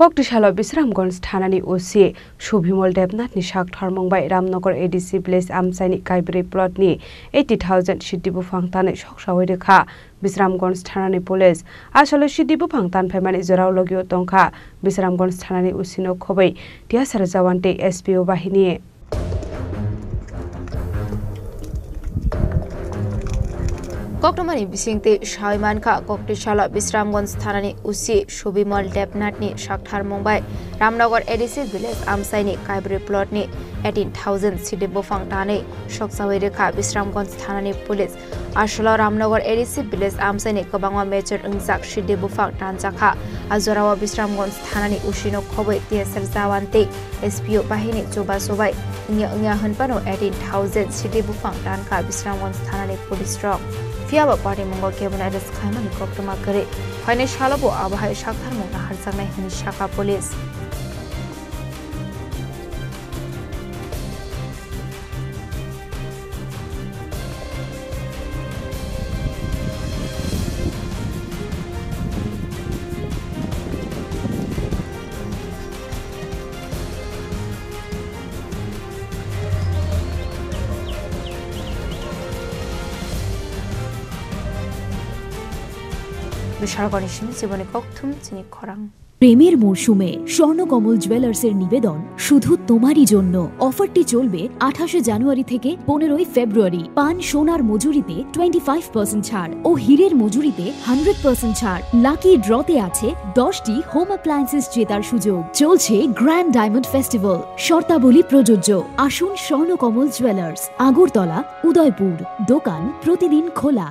Koktishala Bisramgons Thanani OC Shubhimol Debnathni Shaktharmongbai Ramnagar ADC Village Amsaini Kaibri Plotni 80,000 Shidibu Phangtani Shoksawai Rekha Bisramgons Thanani Police Asole Shidibu Phangtan Phaimani Jorao Logio Tongkha Bisramgons Thanani OC no Khobai Tiasar Jawante SPO Bahini Koktomani bisingte Shaimankha Koktishala Bisramgons Thanani UC Shubhimol Debnathni Shaktharmongbai Ramnagar ADC Village Amsaini Kaibri Plotni 18,000 Shidibu Phangtani Shoksawai Rekha Bisramgons Thanani Police Ashola Ramnagar ADC Village Amsaini Kabangwa Major Ungjak Shidibu Phangtan Jakha Azorawa Bisramgons Thanani UC no Khobai Tiasar Jawante SPO Bahini Joba Sobai Nya Hanpano 18,000 Shidibu Phangtan Ka Bisramgons Thanani Police Rock Fiaba Party Mongol Cabinet is Kaiman Koktoma Kare, Finnish Halabo Abahai Shakhtar Mona Harsana Shaka Police. প্রেমের মৌসুমে স্বর্ণকমল জুয়েলার্সের নিবেদন শুধু তোমারই জন্য অফারটি চলবে 28 জানুয়ারি থেকে 15 ফেব্রুয়ারি পান সোনার মজুরিতে 25% ছাড় ও হীরের মজুরিতে 100% ছাড় লাকি ড্রতে আছে 10টি হোম অ্যাপ্লায়েন্সেস জেতার সুযোগ চলছে গ্র্যান্ড ডায়মন্ড ফেস্টিভ্যাল শর্তাবলী প্রযোজ্য আসুন স্বর্ণকমল জুয়েলার্স আগরতলা উদয়পুর দোকান প্রতিদিন খোলা